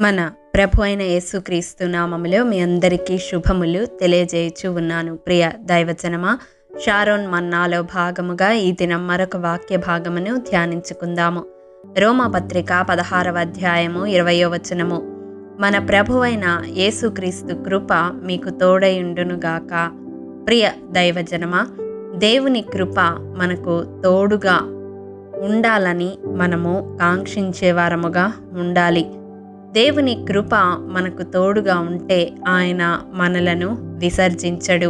మన ప్రభు అయిన యేసుక్రీస్తు నామములో మీ అందరికీ శుభములు తెలియజేయచ్చు ఉన్నాను. ప్రియ దైవజనమా, షారోన్ మన్నాలో భాగముగా ఈ దినం మరొక వాక్య భాగమును ధ్యానించుకుందాము. రోమాపత్రిక 16వ అధ్యాయము 20వ వచనము. మన ప్రభువైన యేసుక్రీస్తు కృప మీకు తోడయుండునుగాక. ప్రియ దైవజనమా, దేవుని కృప మనకు తోడుగా ఉండాలని మనము కాంక్షించేవారముగా ఉండాలి. దేవుని కృప మనకు తోడుగా ఉంటే ఆయన మనలను విసర్జించడు.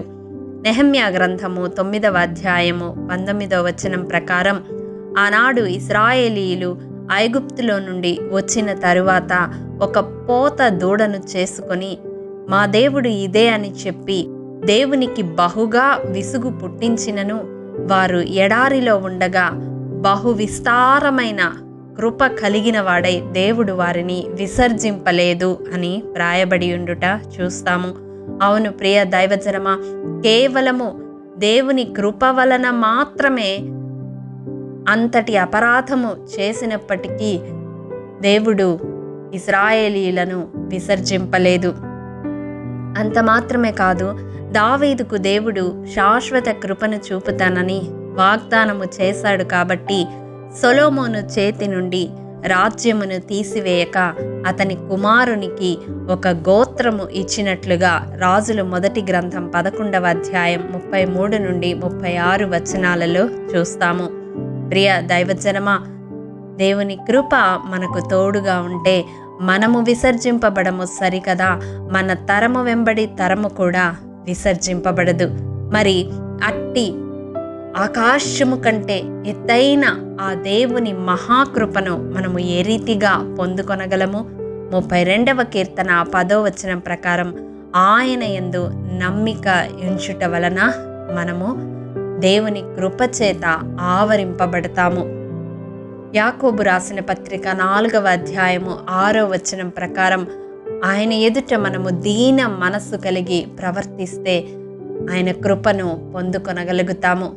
నెహెమ్యా గ్రంథము 9వ అధ్యాయము 19వ వచనం ప్రకారం, ఆనాడు ఇశ్రాయేలీయులు ఐగుప్తులో నుండి వచ్చిన తరువాత ఒక పోత దూడను చేసుకొని మా దేవుడు ఇదే అని చెప్పి దేవునికి బహుగా విసుగు పుట్టించినను వారు ఎడారిలో ఉండగా బహు విస్తారమైన కృప కలిగిన వాడై దేవుడు వారిని విసర్జింపలేదు అని వ్రాయబడి ఉండుట చూస్తాము. అవును ప్రియ దైవజనమా, కేవలము దేవుని కృప వలన మాత్రమే అంతటి అపరాధము చేసినప్పటికీ దేవుడు ఇశ్రాయేలీయులను విసర్జింపలేదు. అంత మాత్రమే కాదు, దావీదుకు దేవుడు శాశ్వత కృపను చూపుతానని వాగ్దానము చేశాడు. కాబట్టి సొలొమోను చేతి నుండి రాజ్యమును తీసివేయక అతని కుమారునికి ఒక గోత్రము ఇచ్చినట్లుగా రాజుల మొదటి గ్రంథం 11వ అధ్యాయం 33 నుండి 36 వచనాలలో చూస్తాము. ప్రియ దైవజనమా, దేవుని కృప మనకు తోడుగా ఉంటే మనము విసర్జింపబడము సరికదా, మన తరము వెంబడి తరము కూడా విసర్జింపబడదు. మరి అట్టి ఆకాశము కంటే ఎత్తైన ఆ దేవుని మహాకృపను మనము ఏ రీతిగా పొందుకొనగలము? 32వ కీర్తన 10వ వచనం ప్రకారం, ఆయన యందు నమ్మిక ఉంచుట వలన మనము దేవుని కృప చేత ఆవరింపబడతాము. యాకోబు రాసిన పత్రిక 4వ అధ్యాయము 6వ వచనం ప్రకారం, ఆయన ఎదుట మనము దీన మనస్సు కలిగి ప్రవర్తిస్తే ఆయన కృపను పొందుకొనగలుగుతాము.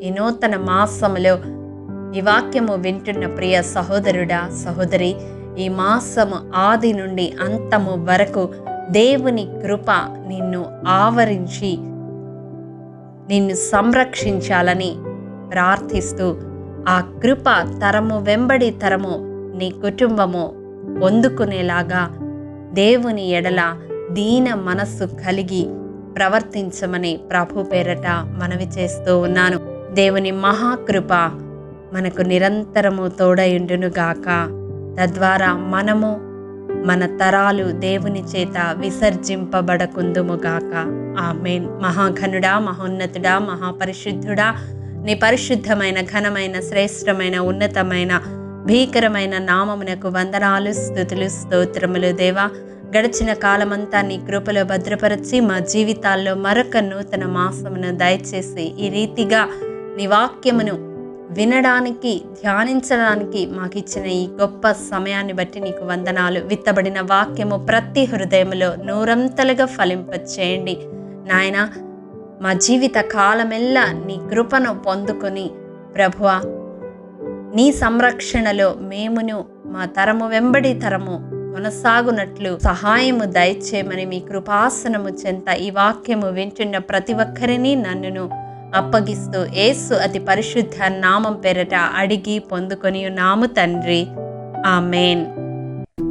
ఈ నూతన మాసములో ఈ వాక్యము వింటున్న ప్రియ సహోదరుడా, సహోదరి, ఈ మాసము ఆది నుండి అంతము వరకు దేవుని కృప నిన్ను ఆవరించి నిన్ను సంరక్షించాలని ప్రార్థిస్తూ, ఆ కృప తరము వెంబడి తరము నీ కుటుంబము పొందుకునేలాగా దేవుని ఎడల దీన మనస్సు కలిగి ప్రవర్తించమని ప్రభు పేరట మనవి చేస్తూ ఉన్నాను. దేవుని మహాకృప మనకు నిరంతరము తోడయుండునుగాక. తద్వారా మనము మన తరాలు దేవుని చేత విసర్జింపబడకుందుముగాక. ఆమేన్. మహాఘనుడా, మహోన్నతుడా, మహాపరిశుద్ధుడా, నీ పరిశుద్ధమైన, ఘనమైన, శ్రేష్టమైన, ఉన్నతమైన, భీకరమైన నామమునకు వందనాలు, స్తుతులు, స్తోత్రములు. దేవా, గడిచిన కాలమంతా నీ కృపలో భద్రపరచి మా జీవితాల్లో మరొక నూతన మాసమును దయచేసి ఈ రీతిగా నీ వాక్యమును వినడానికి, ధ్యానించడానికి మాకు ఇచ్చిన ఈ గొప్ప సమయాన్ని బట్టి నీకు వందనాలు. విత్తబడిన వాక్యము ప్రతి హృదయములో నూరంతలుగా ఫలింపచేయండి నాయనా. మా జీవిత కాలమెల్లా నీ కృపను పొందుకొని ప్రభువా, నీ సంరక్షణలో మేమును మా తరము వెంబడి తరము కొనసాగునట్లు సహాయము దయచేయమని మీ కృపాసనము చెంత ఈ వాక్యము వింటున్న ప్రతి ఒక్కరిని నన్నును అప్పగిస్తూ యేసు అతి పరిశుద్ధ నామం పేరట అడిగి పొందుకొని ఉన్నాము తండ్రి. ఆమేన్.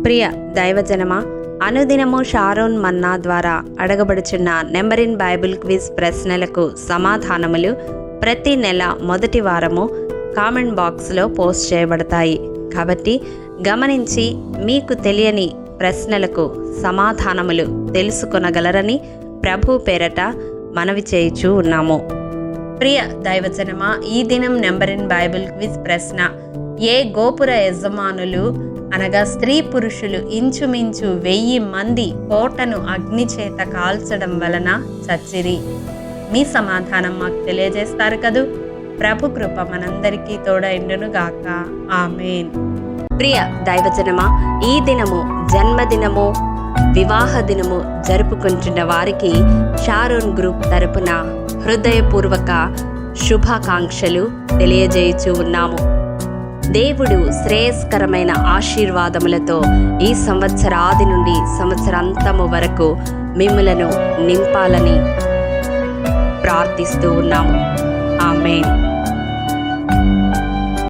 ప్రియ దైవజనమా, అనుదినము షారోన్ మన్నా ద్వారా అడగబడుచున్న నెంబర్ ఇన్ బైబిల్ క్విజ్ ప్రశ్నలకు సమాధానములు ప్రతి నెల మొదటి వారము కామెంట్ బాక్స్లో పోస్ట్ చేయబడతాయి. కాబట్టి గమనించి మీకు తెలియని ప్రశ్నలకు సమాధానములు తెలుసుకొనగలరని ప్రభు పేరట మనవి చేయుచూ ఉన్నాము. ప్రియ దైవజనమా, ఈ దినం నెంబర్ ఇన్ బైబిల్ క్విజ్ ప్రశ్న: ఏ గోపుర యజమానులు అనగా స్త్రీ పురుషులు ఇంచుమించు 1000 మంది కోటను అగ్ని చేత కాల్చడం వలన చచ్చిరి? మీ సమాధానం మాకు తెలియజేస్తారు కదూ. ప్రభు కృప మనందరికీ తోడైండునుగాక. ఆమేన్. ప్రియ దైవజనమా, ఈ దినము జన్మదినము, వివాహ దినము జరుపుకుంటున్న వారికి షారోన్ గ్రూప్ తరపున హృదయపూర్వక శుభాకాంక్షలు తెలియజేయుచూ ఉన్నాము. దేవుడు శ్రేయస్కరమైన ఆశీర్వాదములతో ఈ సంవత్సరాది నుండి సంవత్సరాంతము వరకు మిమ్ములను నింపాలని ప్రార్థిస్తూ ఉన్నాము. ఆమేన్.